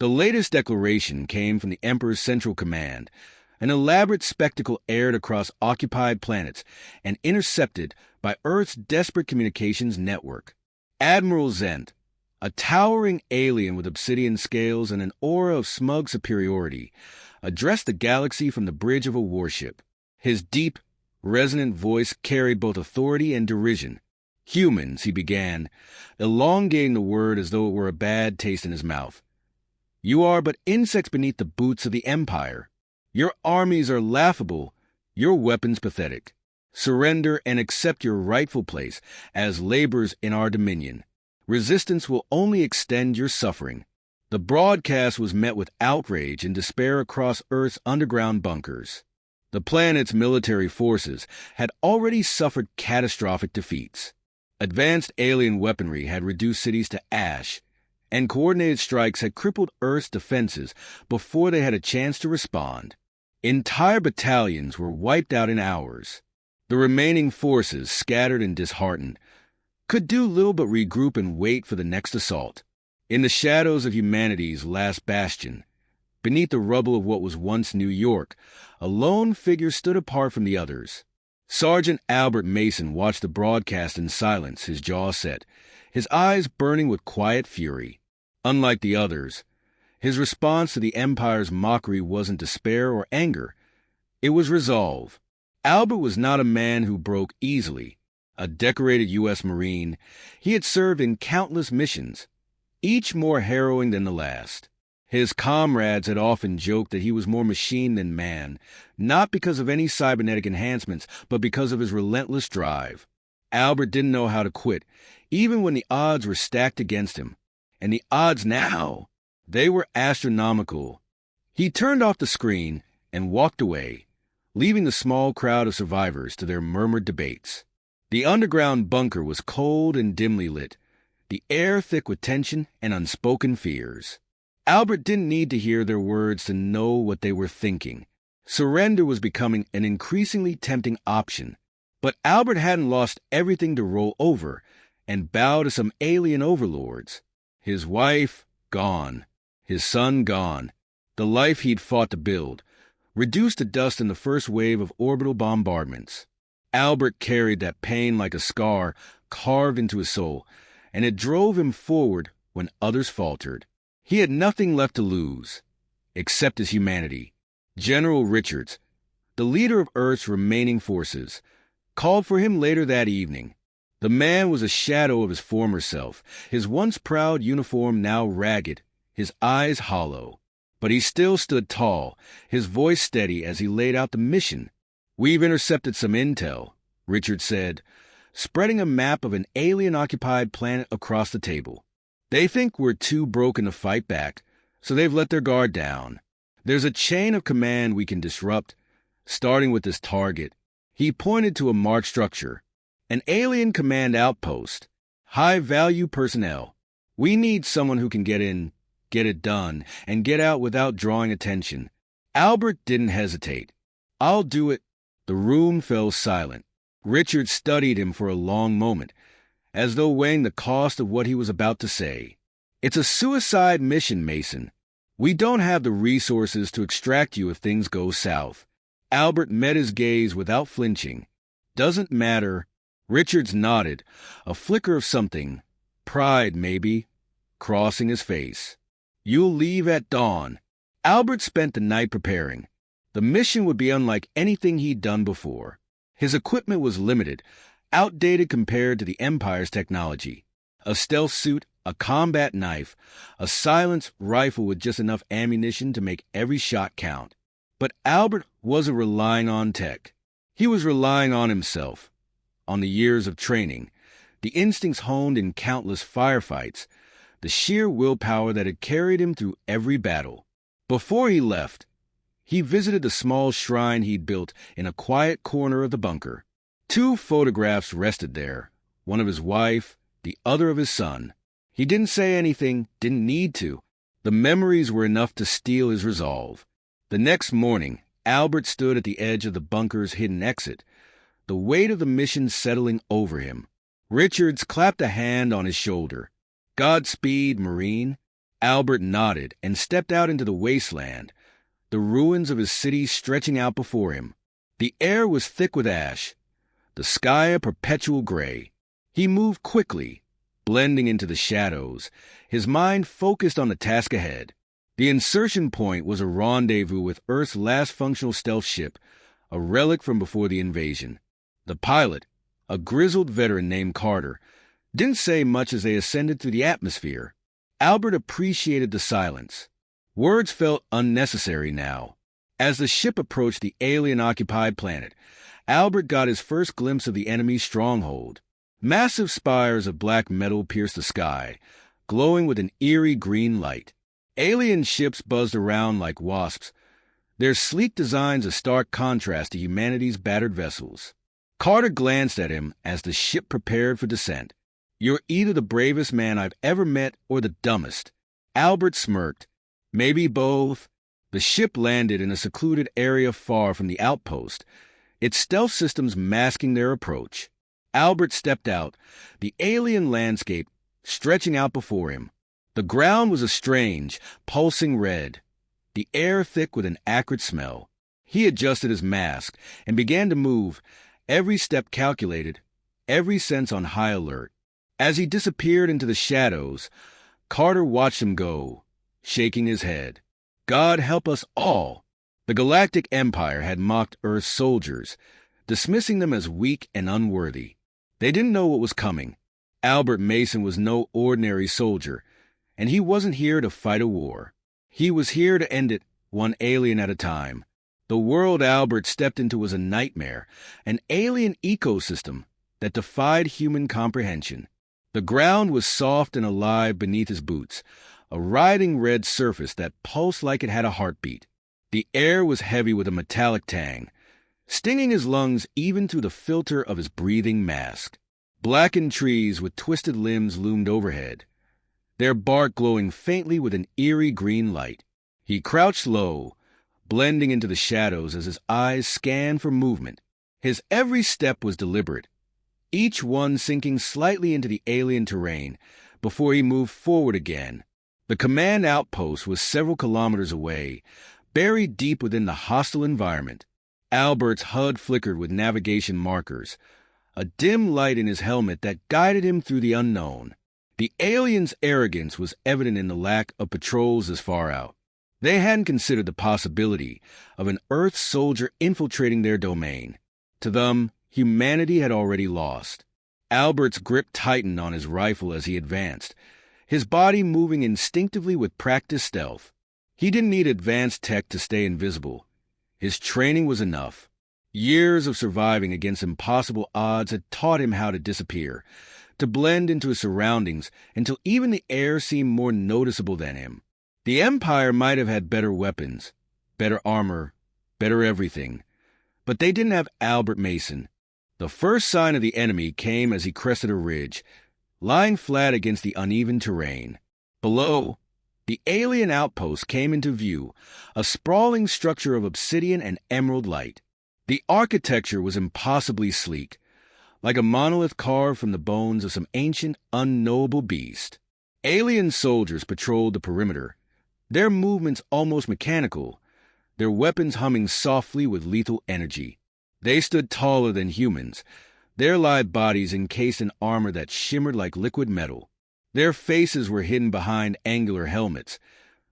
The latest declaration came from the Emperor's Central Command. An elaborate spectacle aired across occupied planets and intercepted by Earth's desperate communications network. Admiral Zent, a towering alien with obsidian scales and an aura of smug superiority, addressed the galaxy from the bridge of a warship. His deep, resonant voice carried both authority and derision. "Humans," he began, elongating the word as though it were a bad taste in his mouth. "You are but insects beneath the boots of the Empire. Your armies are laughable, your weapons pathetic. Surrender and accept your rightful place as laborers in our dominion. Resistance will only extend your suffering." The broadcast was met with outrage and despair across Earth's underground bunkers. The planet's military forces had already suffered catastrophic defeats. Advanced alien weaponry had reduced cities to ash, and coordinated strikes had crippled Earth's defenses before they had a chance to respond. Entire battalions were wiped out in hours. The remaining forces, scattered and disheartened, could do little but regroup and wait for the next assault. In the shadows of humanity's last bastion, beneath the rubble of what was once New York, a lone figure stood apart from the others. Sergeant Albert Mason watched the broadcast in silence, his jaw set, his eyes burning with quiet fury. Unlike the others, his response to the Empire's mockery wasn't despair or anger. It was resolve. Albert was not a man who broke easily. A decorated U.S. Marine, he had served in countless missions, each more harrowing than the last. His comrades had often joked that he was more machine than man, not because of any cybernetic enhancements, but because of his relentless drive. Albert didn't know how to quit, even when the odds were stacked against him. And the odds now, they were astronomical. He turned off the screen and walked away, leaving the small crowd of survivors to their murmured debates. The underground bunker was cold and dimly lit, the air thick with tension and unspoken fears. Albert didn't need to hear their words to know what they were thinking. Surrender was becoming an increasingly tempting option, but Albert hadn't lost everything to roll over and bow to some alien overlords. His wife, gone. His son, gone. The life he'd fought to build, reduced to dust in the first wave of orbital bombardments. Albert carried that pain like a scar carved into his soul, and it drove him forward when others faltered. He had nothing left to lose, except his humanity. General Richards, the leader of Earth's remaining forces, called for him later that evening. The man was a shadow of his former self, his once proud uniform now ragged, his eyes hollow. But he still stood tall, his voice steady as he laid out the mission. "We've intercepted some intel," Richards said, spreading a map of an alien-occupied planet across the table. "They think we're too broken to fight back, so they've let their guard down. There's a chain of command we can disrupt, starting with this target." He pointed to a marked structure. "An alien command outpost. High-value personnel. We need someone who can get in, get it done, and get out without drawing attention." Albert didn't hesitate. "I'll do it." The room fell silent. Richard studied him for a long moment, as though weighing the cost of what he was about to say. "It's a suicide mission, Mason. We don't have the resources to extract you if things go south." Albert met his gaze without flinching. "Doesn't matter." Richards nodded, a flicker of something, pride maybe, crossing his face. "You'll leave at dawn." Albert spent the night preparing. The mission would be unlike anything he'd done before. His equipment was limited, outdated compared to the Empire's technology. A stealth suit, a combat knife, a silenced rifle with just enough ammunition to make every shot count. But Albert wasn't relying on tech. He was relying on himself, on the years of training, the instincts honed in countless firefights, the sheer willpower that had carried him through every battle. Before he left, he visited the small shrine he'd built in a quiet corner of the bunker. 2 photographs rested there, one of his wife, the other of his son. He didn't say anything, didn't need to. The memories were enough to steel his resolve. The next morning, Albert stood at the edge of the bunker's hidden exit, the weight of the mission settling over him. Richards clapped a hand on his shoulder. "Godspeed, Marine." Albert nodded and stepped out into the wasteland, the ruins of his city stretching out before him. The air was thick with ash, the sky a perpetual gray. He moved quickly, blending into the shadows, his mind focused on the task ahead. The insertion point was a rendezvous with Earth's last functional stealth ship, a relic from before the invasion. The pilot, a grizzled veteran named Carter, didn't say much as they ascended through the atmosphere. Albert appreciated the silence. Words felt unnecessary now. As the ship approached the alien-occupied planet, Albert got his first glimpse of the enemy's stronghold. Massive spires of black metal pierced the sky, glowing with an eerie green light. Alien ships buzzed around like wasps, their sleek designs a stark contrast to humanity's battered vessels. Carter glanced at him as the ship prepared for descent. "You're either the bravest man I've ever met or the dumbest." Albert smirked. "Maybe both." The ship landed in a secluded area far from the outpost, its stealth systems masking their approach. Albert stepped out, the alien landscape stretching out before him. The ground was a strange, pulsing red, the air thick with an acrid smell. He adjusted his mask and began to move, every step calculated, every sense on high alert. As he disappeared into the shadows, Carter watched him go, shaking his head. God help us all! The Galactic Empire had mocked Earth's soldiers, dismissing them as weak and unworthy. They didn't know what was coming. Albert Mason was no ordinary soldier, and he wasn't here to fight a war. He was here to end it, one alien at a time. The world Albert stepped into was a nightmare, an alien ecosystem that defied human comprehension. The ground was soft and alive beneath his boots, a writhing red surface that pulsed like it had a heartbeat. The air was heavy with a metallic tang, stinging his lungs even through the filter of his breathing mask. Blackened trees with twisted limbs loomed overhead, their bark glowing faintly with an eerie green light. He crouched low, blending into the shadows as his eyes scanned for movement. His every step was deliberate, each one sinking slightly into the alien terrain before he moved forward again. The command outpost was several kilometers away, buried deep within the hostile environment. Albert's HUD flickered with navigation markers, a dim light in his helmet that guided him through the unknown. The aliens' arrogance was evident in the lack of patrols this far out. They hadn't considered the possibility of an Earth soldier infiltrating their domain. To them, humanity had already lost. Albert's grip tightened on his rifle as he advanced, his body moving instinctively with practiced stealth. He didn't need advanced tech to stay invisible. His training was enough. Years of surviving against impossible odds had taught him how to disappear, to blend into his surroundings until even the air seemed more noticeable than him. The Empire might have had better weapons, better armor, better everything, but they didn't have Albert Mason. The first sign of the enemy came as he crested a ridge, lying flat against the uneven terrain. Below, the alien outpost came into view, a sprawling structure of obsidian and emerald light. The architecture was impossibly sleek, like a monolith carved from the bones of some ancient, unknowable beast. Alien soldiers patrolled the perimeter, their movements almost mechanical, their weapons humming softly with lethal energy. They stood taller than humans, their lithe bodies encased in armor that shimmered like liquid metal. Their faces were hidden behind angular helmets,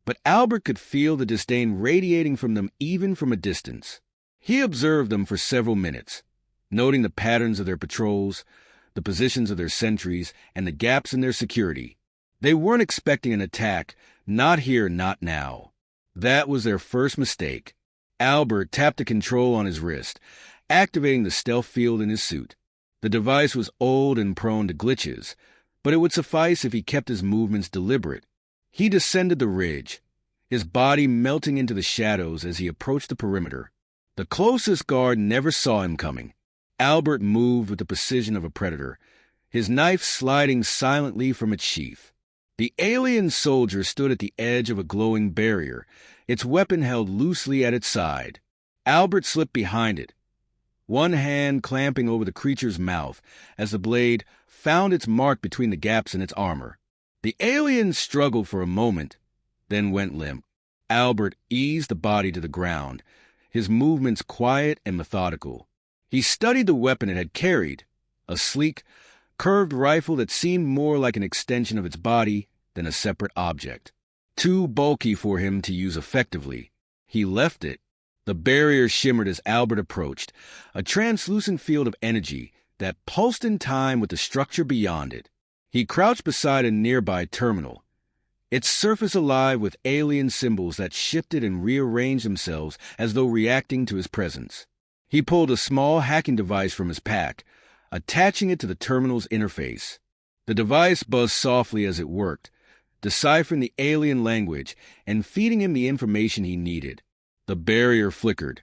but Albert could feel the disdain radiating from them even from a distance. He observed them for several minutes, noting the patterns of their patrols, the positions of their sentries, and the gaps in their security. They weren't expecting an attack, not here, not now. That was their first mistake. Albert tapped a control on his wrist, activating the stealth field in his suit. The device was old and prone to glitches, but it would suffice if he kept his movements deliberate. He descended the ridge, his body melting into the shadows as he approached the perimeter. The closest guard never saw him coming. Albert moved with the precision of a predator, his knife sliding silently from its sheath. The alien soldier stood at the edge of a glowing barrier, its weapon held loosely at its side. Albert slipped behind it, one hand clamping over the creature's mouth as the blade found its mark between the gaps in its armor. The alien struggled for a moment, then went limp. Albert eased the body to the ground, his movements quiet and methodical. He studied the weapon it had carried, a sleek, curved rifle that seemed more like an extension of its body than a separate object. Too bulky for him to use effectively. He left it. The barrier shimmered as Albert approached, a translucent field of energy that pulsed in time with the structure beyond it. He crouched beside a nearby terminal, its surface alive with alien symbols that shifted and rearranged themselves as though reacting to his presence. He pulled a small hacking device from his pack, attaching it to the terminal's interface. The device buzzed softly as it worked, deciphering the alien language and feeding him the information he needed. The barrier flickered,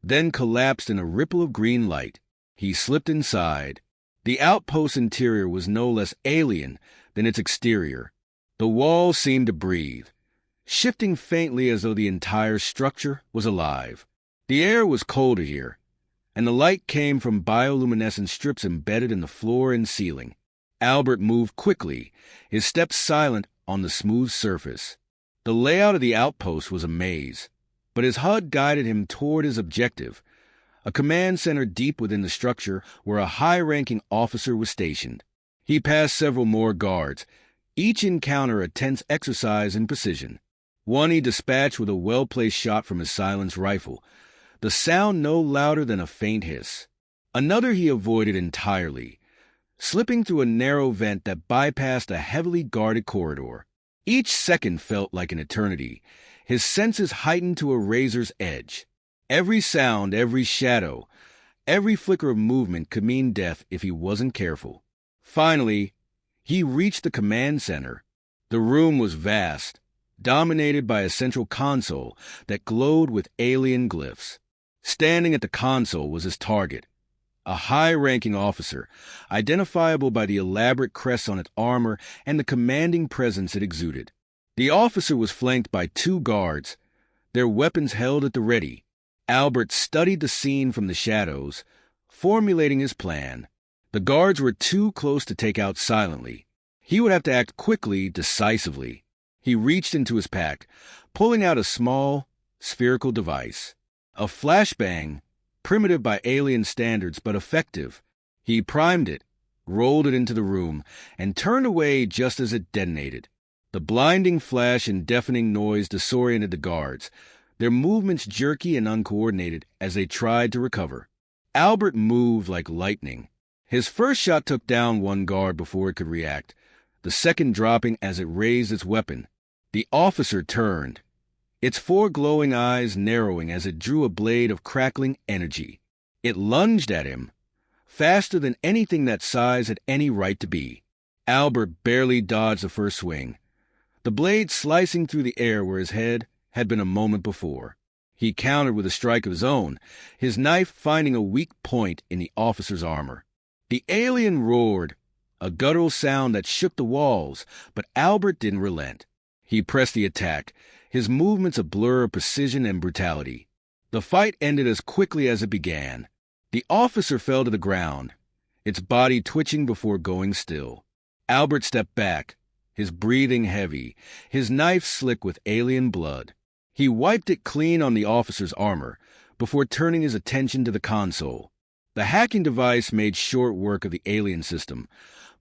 then collapsed in a ripple of green light. He slipped inside. The outpost's interior was no less alien than its exterior. The walls seemed to breathe, shifting faintly as though the entire structure was alive. The air was colder here, and the light came from bioluminescent strips embedded in the floor and ceiling. Albert moved quickly, his steps silent on the smooth surface. The layout of the outpost was a maze, but his HUD guided him toward his objective, a command center deep within the structure where a high-ranking officer was stationed. He passed several more guards, each encounter a tense exercise in precision. One he dispatched with a well-placed shot from his silenced rifle, the sound no louder than a faint hiss. Another he avoided entirely, slipping through a narrow vent that bypassed a heavily guarded corridor. Each second felt like an eternity, his senses heightened to a razor's edge. Every sound, every shadow, every flicker of movement could mean death if he wasn't careful. Finally, he reached the command center. The room was vast, dominated by a central console that glowed with alien glyphs. Standing at the console was his target, a high-ranking officer, identifiable by the elaborate crests on its armor and the commanding presence it exuded. The officer was flanked by 2 guards, their weapons held at the ready. Albert studied the scene from the shadows, formulating his plan. The guards were too close to take out silently. He would have to act quickly, decisively. He reached into his pack, pulling out a small, spherical device. A flashbang, primitive by alien standards but effective. He primed it, rolled it into the room, and turned away just as it detonated. The blinding flash and deafening noise disoriented the guards, their movements jerky and uncoordinated as they tried to recover. Albert moved like lightning. His first shot took down one guard before it could react, the second dropping as it raised its weapon. The officer turned, its 4 glowing eyes narrowing as it drew a blade of crackling energy. It lunged at him, faster than anything that size had any right to be. Albert barely dodged the first swing, the blade slicing through the air where his head had been a moment before. He countered with a strike of his own, his knife finding a weak point in the officer's armor. The alien roared, a guttural sound that shook the walls, but Albert didn't relent. He pressed the attack, his movements a blur of precision and brutality. The fight ended as quickly as it began. The officer fell to the ground, its body twitching before going still. Albert stepped back, his breathing heavy, his knife slick with alien blood. He wiped it clean on the officer's armor before turning his attention to the console. The hacking device made short work of the alien system,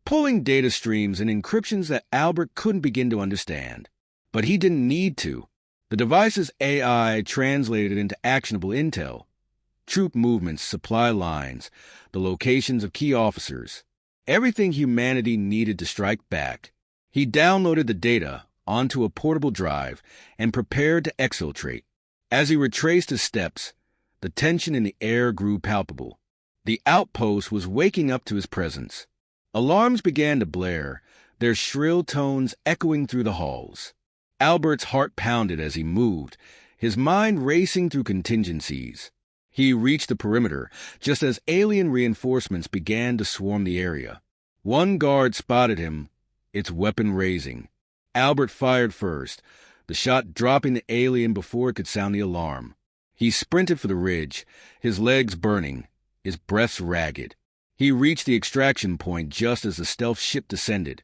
pulling data streams and encryptions that Albert couldn't begin to understand. But he didn't need to. The device's AI translated into actionable intel, troop movements, supply lines, the locations of key officers, everything humanity needed to strike back. He downloaded the data onto a portable drive and prepared to exfiltrate. As he retraced his steps, the tension in the air grew palpable. The outpost was waking up to his presence. Alarms began to blare, their shrill tones echoing through the halls. Albert's heart pounded as he moved, his mind racing through contingencies. He reached the perimeter just as alien reinforcements began to swarm the area. One guard spotted him, its weapon raising. Albert fired first, the shot dropping the alien before it could sound the alarm. He sprinted for the ridge, his legs burning, his breath ragged. He reached the extraction point just as the stealth ship descended,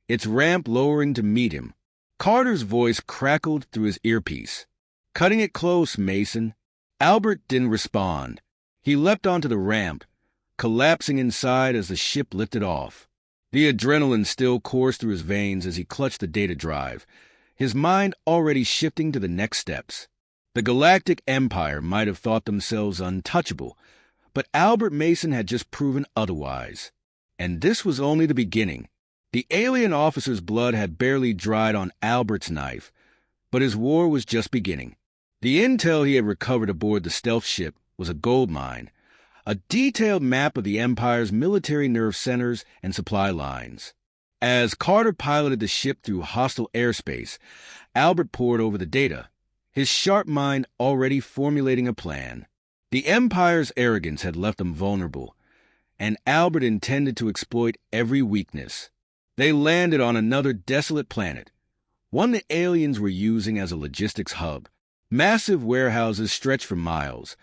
its ramp lowering to meet him. Carter's voice crackled through his earpiece. "Cutting it close, Mason." Albert didn't respond. He leapt onto the ramp, collapsing inside as the ship lifted off. The adrenaline still coursed through his veins as he clutched the data drive, his mind already shifting to the next steps. The Galactic Empire might have thought themselves untouchable, but Albert Mason had just proven otherwise. And this was only the beginning. The alien officer's blood had barely dried on Albert's knife, but his war was just beginning. The intel he had recovered aboard the stealth ship was a goldmine, a detailed map of the Empire's military nerve centers and supply lines. As Carter piloted the ship through hostile airspace, Albert pored over the data, his sharp mind already formulating a plan. The Empire's arrogance had left them vulnerable, and Albert intended to exploit every weakness. They landed on another desolate planet, one the aliens were using as a logistics hub. Massive warehouses stretched for miles,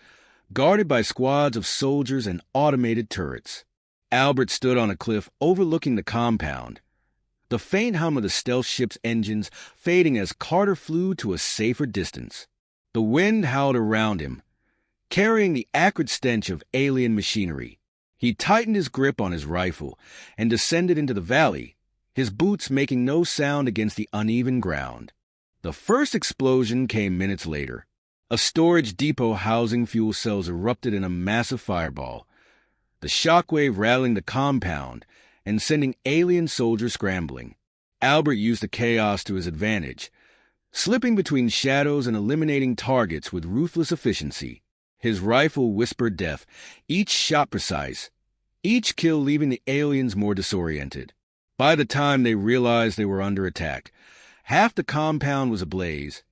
guarded by squads of soldiers and automated turrets. Albert stood on a cliff overlooking the compound, the faint hum of the stealth ship's engines fading as Carter flew to a safer distance. The wind howled around him, carrying the acrid stench of alien machinery. He tightened his grip on his rifle and descended into the valley, his boots making no sound against the uneven ground. The first explosion came minutes later. A storage depot housing fuel cells erupted in a massive fireball, the shockwave rattling the compound and sending alien soldiers scrambling. Albert used the chaos to his advantage, slipping between shadows and eliminating targets with ruthless efficiency. His rifle whispered death, each shot precise, each kill leaving the aliens more disoriented. By the time they realized they were under attack, half the compound was ablaze,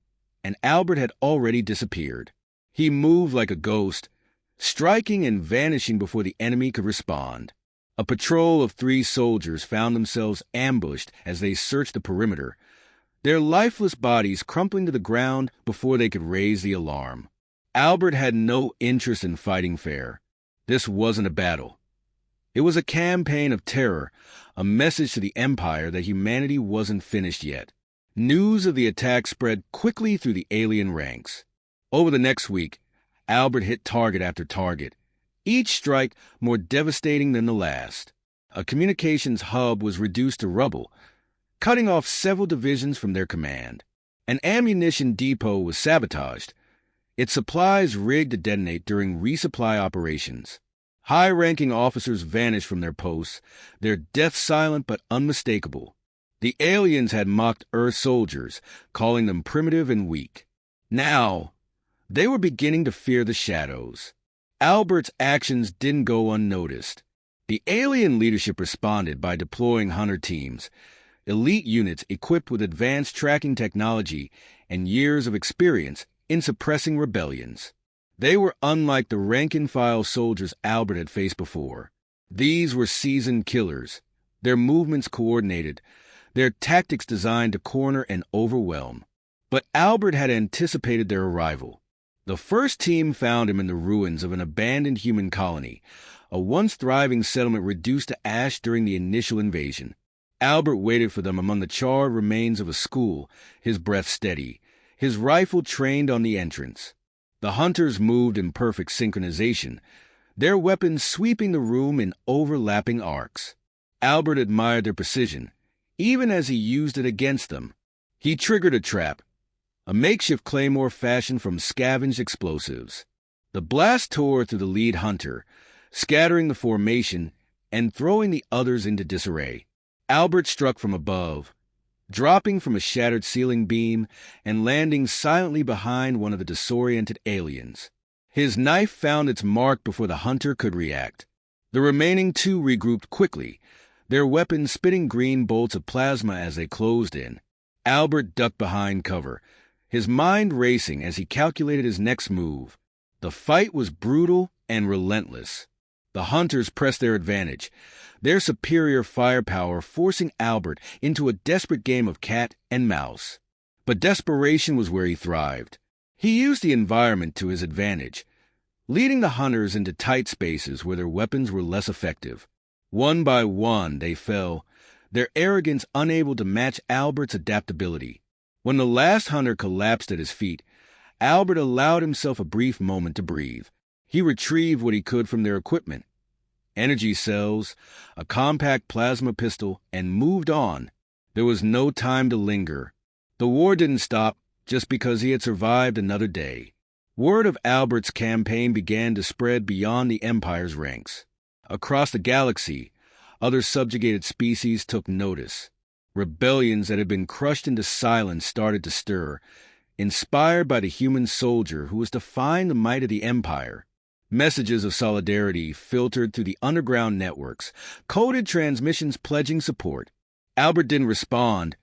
and Albert had already disappeared. He moved like a ghost, striking and vanishing before the enemy could respond. A patrol of 3 soldiers found themselves ambushed as they searched the perimeter, their lifeless bodies crumpling to the ground before they could raise the alarm. Albert had no interest in fighting fair. This wasn't a battle. It was a campaign of terror, a message to the Empire that humanity wasn't finished yet. News of the attack spread quickly through the alien ranks. Over the next week, Albert hit target after target, each strike more devastating than the last. A communications hub was reduced to rubble, cutting off several divisions from their command. An ammunition depot was sabotaged, its supplies rigged to detonate during resupply operations. High-ranking officers vanished from their posts, their death silent but unmistakable. The aliens had mocked Earth soldiers, calling them primitive and weak. Now, they were beginning to fear the shadows. Albert's actions didn't go unnoticed. The alien leadership responded by deploying hunter teams, elite units equipped with advanced tracking technology and years of experience in suppressing rebellions. They were unlike the rank-and-file soldiers Albert had faced before. These were seasoned killers, their movements coordinated, their tactics designed to corner and overwhelm. But Albert had anticipated their arrival. The first team found him in the ruins of an abandoned human colony, a once thriving settlement reduced to ash during the initial invasion. Albert waited for them among the charred remains of a school, his breath steady, his rifle trained on the entrance. The hunters moved in perfect synchronization, their weapons sweeping the room in overlapping arcs. Albert admired their precision, even as he used it against them. He triggered a trap, a makeshift claymore fashioned from scavenged explosives. The blast tore through the lead hunter, scattering the formation and throwing the others into disarray. Albert struck from above, dropping from a shattered ceiling beam and landing silently behind one of the disoriented aliens. His knife found its mark before the hunter could react. The remaining 2 regrouped quickly, their weapons spitting green bolts of plasma as they closed in. Albert ducked behind cover, his mind racing as he calculated his next move. The fight was brutal and relentless. The hunters pressed their advantage, their superior firepower forcing Albert into a desperate game of cat and mouse. But desperation was where he thrived. He used the environment to his advantage, leading the hunters into tight spaces where their weapons were less effective. One by one they fell, their arrogance unable to match Albert's adaptability. When the last hunter collapsed at his feet, Albert allowed himself a brief moment to breathe. He retrieved what he could from their equipment, energy cells, a compact plasma pistol, and moved on. There was no time to linger. The war didn't stop just because he had survived another day. Word of Albert's campaign began to spread beyond the Empire's ranks. Across the galaxy, other subjugated species took notice. Rebellions that had been crushed into silence started to stir, inspired by the human soldier who was to find the might of the Empire. Messages of solidarity filtered through the underground networks, coded transmissions pledging support. Albert didn't respond.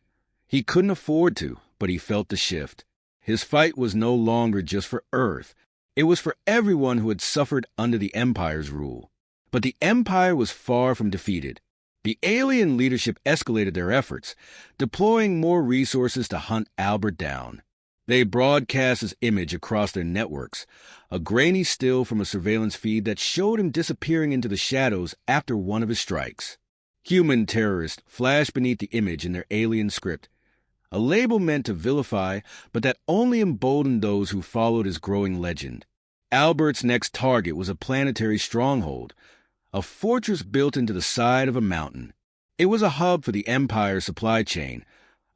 He couldn't afford to, but he felt the shift. His fight was no longer just for Earth. It was for everyone who had suffered under the Empire's rule. But the Empire was far from defeated. The alien leadership escalated their efforts, deploying more resources to hunt Albert down. They broadcast his image across their networks, a grainy still from a surveillance feed that showed him disappearing into the shadows after one of his strikes. Human terrorist flashed beneath the image in their alien script, a label meant to vilify, but that only emboldened those who followed his growing legend. Albert's next target was a planetary stronghold, a fortress built into the side of a mountain. It was a hub for the Empire's supply chain,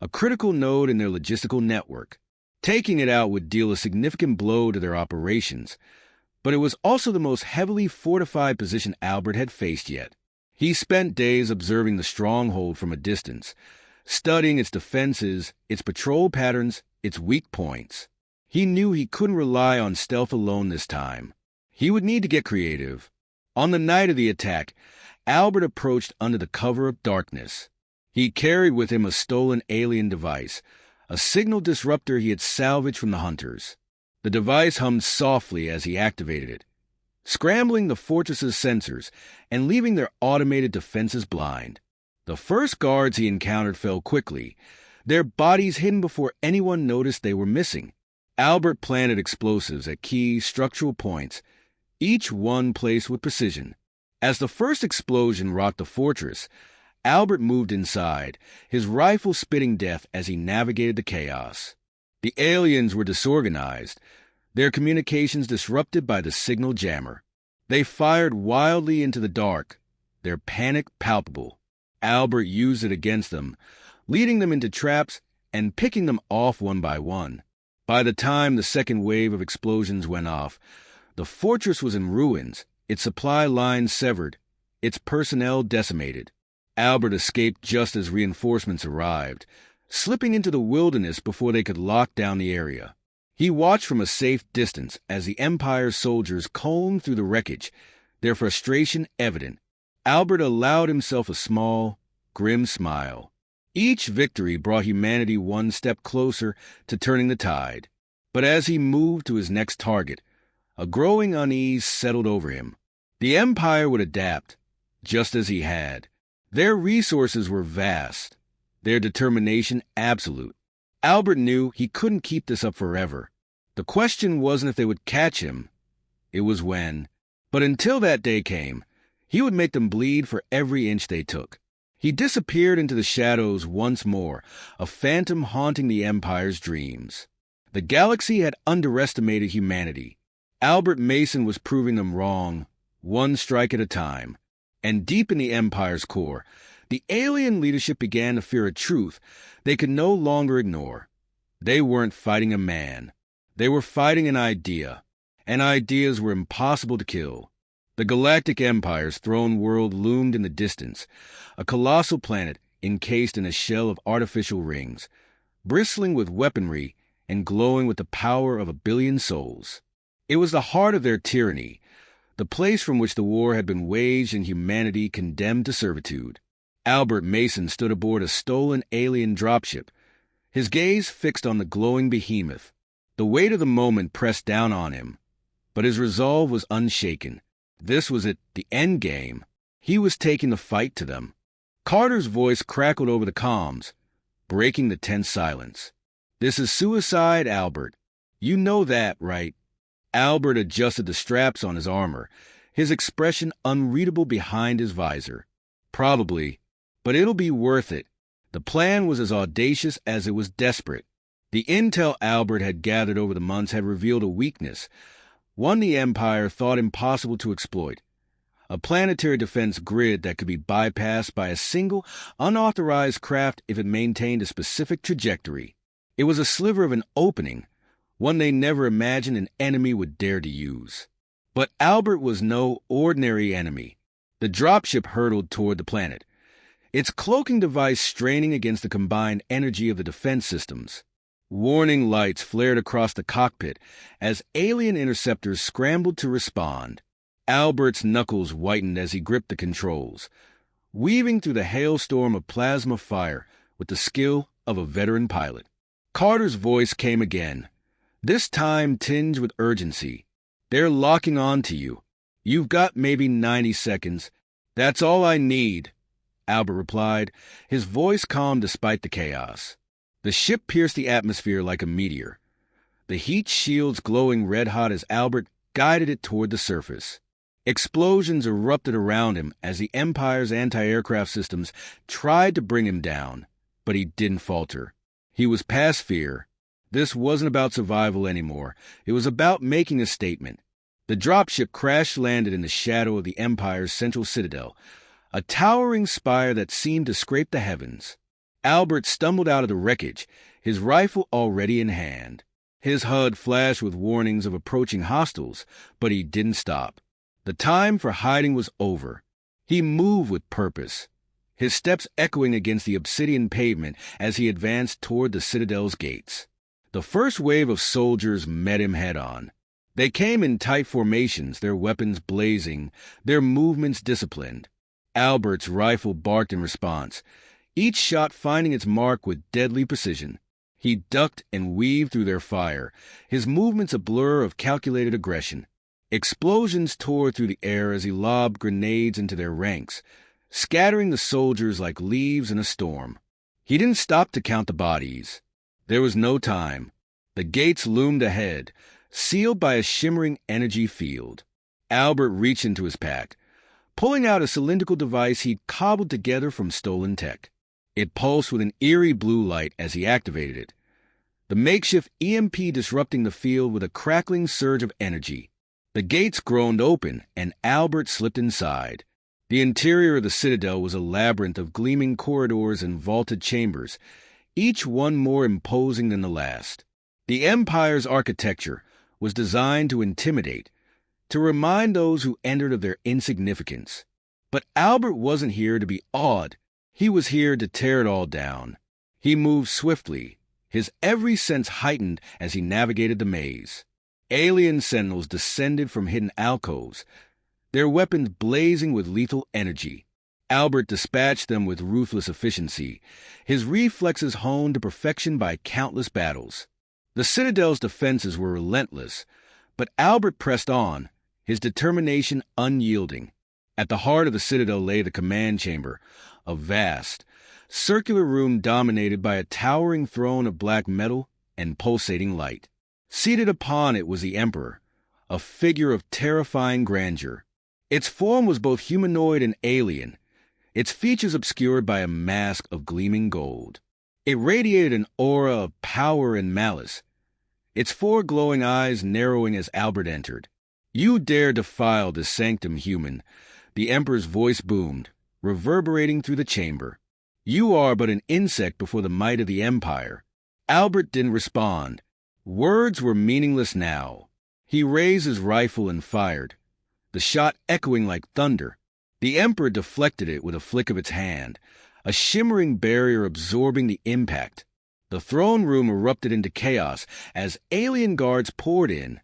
a critical node in their logistical network. Taking it out would deal a significant blow to their operations, but it was also the most heavily fortified position Albert had faced yet. He spent days observing the stronghold from a distance, studying its defenses, its patrol patterns, its weak points. He knew he couldn't rely on stealth alone this time. He would need to get creative. On the night of the attack, Albert approached under the cover of darkness. He carried with him a stolen alien device, a signal disruptor he had salvaged from the hunters. The device hummed softly as he activated it, scrambling the fortress's sensors and leaving their automated defenses blind. The first guards he encountered fell quickly, their bodies hidden before anyone noticed they were missing. Albert planted explosives at key structural points, each one placed with precision. As the first explosion rocked the fortress, Albert moved inside, his rifle spitting death as he navigated the chaos. The aliens were disorganized, their communications disrupted by the signal jammer. They fired wildly into the dark, their panic palpable. Albert used it against them, leading them into traps and picking them off one by one. By the time the second wave of explosions went off, the fortress was in ruins, its supply lines severed, its personnel decimated. Albert escaped just as reinforcements arrived, slipping into the wilderness before they could lock down the area. He watched from a safe distance as the Empire's soldiers combed through the wreckage, their frustration evident. Albert allowed himself a small, grim smile. Each victory brought humanity one step closer to turning the tide. But as he moved to his next target, a growing unease settled over him. The Empire would adapt, just as he had. Their resources were vast, their determination absolute. Albert knew he couldn't keep this up forever. The question wasn't if they would catch him, it was when. But until that day came, he would make them bleed for every inch they took. He disappeared into the shadows once more, a phantom haunting the Empire's dreams. The galaxy had underestimated humanity. Albert Mason was proving them wrong, one strike at a time. And deep in the Empire's core, the alien leadership began to fear a truth they could no longer ignore. They weren't fighting a man. They were fighting an idea, and ideas were impossible to kill. The Galactic Empire's throne world loomed in the distance, a colossal planet encased in a shell of artificial rings, bristling with weaponry and glowing with the power of 1 billion souls. It was the heart of their tyranny, the place from which the war had been waged and humanity condemned to servitude. Albert Mason stood aboard a stolen alien dropship, his gaze fixed on the glowing behemoth. The weight of the moment pressed down on him, but his resolve was unshaken. This was it, the end game. He was taking the fight to them. Carter's voice crackled over the comms, breaking the tense silence. "This is suicide, Albert. You know that, right?" Albert adjusted the straps on his armor, his expression unreadable behind his visor. "Probably, but it'll be worth it." The plan was as audacious as it was desperate. The intel Albert had gathered over the months had revealed a weakness, one the Empire thought impossible to exploit. A planetary defense grid that could be bypassed by a single, unauthorized craft if it maintained a specific trajectory. It was a sliver of an opening, one they never imagined an enemy would dare to use. But Albert was no ordinary enemy. The dropship hurtled toward the planet, its cloaking device straining against the combined energy of the defense systems. Warning lights flared across the cockpit as alien interceptors scrambled to respond. Albert's knuckles whitened as he gripped the controls, weaving through the hailstorm of plasma fire with the skill of a veteran pilot. Carter's voice came again, this time tinged with urgency. "They're locking on to you. You've got maybe 90 seconds. That's all I need," Albert replied, his voice calm despite the chaos. The ship pierced the atmosphere like a meteor, the heat shields glowing red-hot as Albert guided it toward the surface. Explosions erupted around him as the Empire's anti-aircraft systems tried to bring him down, but he didn't falter. He was past fear. This wasn't about survival anymore. It was about making a statement. The dropship crash-landed in the shadow of the Empire's central citadel, a towering spire that seemed to scrape the heavens. Albert stumbled out of the wreckage, his rifle already in hand. His HUD flashed with warnings of approaching hostiles, but he didn't stop. The time for hiding was over. He moved with purpose, his steps echoing against the obsidian pavement as he advanced toward the citadel's gates. The first wave of soldiers met him head-on. They came in tight formations, their weapons blazing, their movements disciplined. Albert's rifle barked in response, each shot finding its mark with deadly precision. He ducked and weaved through their fire, his movements a blur of calculated aggression. Explosions tore through the air as he lobbed grenades into their ranks, scattering the soldiers like leaves in a storm. He didn't stop to count the bodies. There was no time. The gates loomed ahead, sealed by a shimmering energy field. Albert reached into his pack, pulling out a cylindrical device he'd cobbled together from stolen tech. It pulsed with an eerie blue light as he activated it, the makeshift EMP disrupting the field with a crackling surge of energy. The gates groaned open, and Albert slipped inside. The interior of the citadel was a labyrinth of gleaming corridors and vaulted chambers, each one more imposing than the last. The Empire's architecture was designed to intimidate, to remind those who entered of their insignificance. But Albert wasn't here to be awed. He was here to tear it all down. He moved swiftly, his every sense heightened as he navigated the maze. Alien sentinels descended from hidden alcoves, their weapons blazing with lethal energy. Albert dispatched them with ruthless efficiency, his reflexes honed to perfection by countless battles. The Citadel's defenses were relentless, but Albert pressed on, his determination unyielding. At the heart of the Citadel lay the command chamber, a vast, circular room dominated by a towering throne of black metal and pulsating light. Seated upon it was the Emperor, a figure of terrifying grandeur. Its form was both humanoid and alien, its features obscured by a mask of gleaming gold. It radiated an aura of power and malice, its four glowing eyes narrowing as Albert entered. "You dare defile this sanctum, human," the Emperor's voice boomed, reverberating through the chamber. "You are but an insect before the might of the Empire." Albert didn't respond. Words were meaningless now. He raised his rifle and fired, the shot echoing like thunder. The Emperor deflected it with a flick of its hand, a shimmering barrier absorbing the impact. The throne room erupted into chaos as alien guards poured in,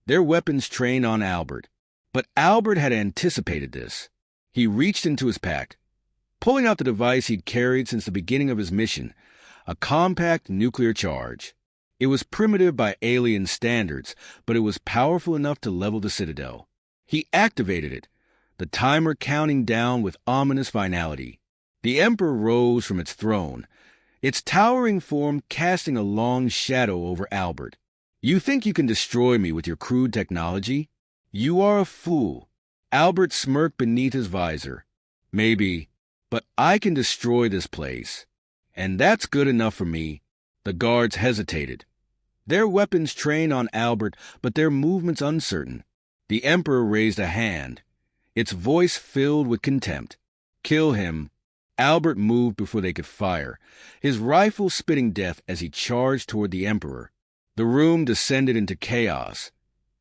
their weapons trained on Albert. But Albert had anticipated this. He reached into his pack, pulling out the device he'd carried since the beginning of his mission, a compact nuclear charge. It was primitive by alien standards, but it was powerful enough to level the Citadel. He activated it, the timer counting down with ominous finality. The Emperor rose from its throne, its towering form casting a long shadow over Albert. "You think you can destroy me with your crude technology? You are a fool." Albert smirked beneath his visor. "Maybe, but I can destroy this place. And that's good enough for me." The guards hesitated. Their weapons trained on Albert, but their movements uncertain. The Emperor raised a hand, its voice filled with contempt. "Kill him." Albert moved before they could fire, his rifle spitting death as he charged toward the Emperor. The room descended into chaos,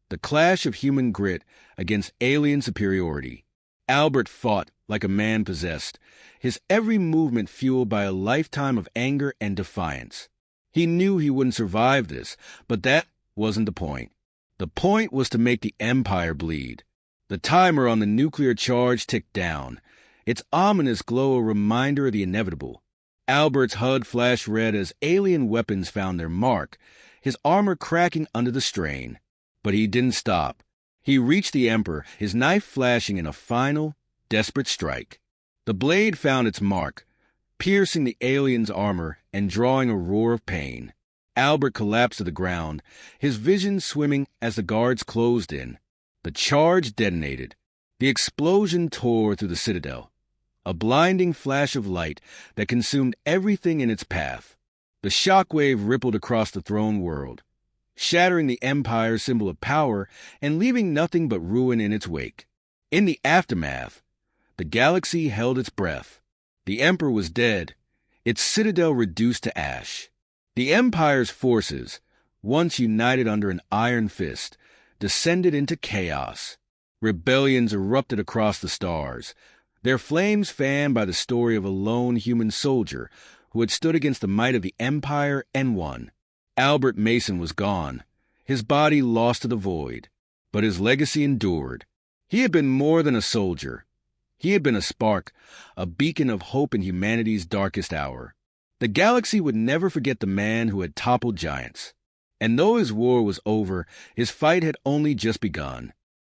the clash of human grit against alien superiority. Albert fought like a man possessed, his every movement fueled by a lifetime of anger and defiance. He knew he wouldn't survive this, but that wasn't the point. The point was to make the Empire bleed. The timer on the nuclear charge ticked down, its ominous glow a reminder of the inevitable. Albert's HUD flashed red as alien weapons found their mark, his armor cracking under the strain. But he didn't stop. He reached the Emperor, his knife flashing in a final, desperate strike. The blade found its mark, piercing the alien's armor and drawing a roar of pain. Albert collapsed to the ground, his vision swimming as the guards closed in. The charge detonated. The explosion tore through the citadel, a blinding flash of light that consumed everything in its path. The shockwave rippled across the throne world, shattering the Empire's symbol of power and leaving nothing but ruin in its wake. In the aftermath, the galaxy held its breath. The Emperor was dead, its citadel reduced to ash. The Empire's forces, once united under an iron fist, descended into chaos. Rebellions erupted across the stars, their flames fanned by the story of a lone human soldier who had stood against the might of the Empire and won. Albert Mason was gone, his body lost to the void, but his legacy endured. He had been more than a soldier. He had been a spark, a beacon of hope in humanity's darkest hour. The galaxy would never forget the man who had toppled giants. And though his war was over, his fight had only just begun.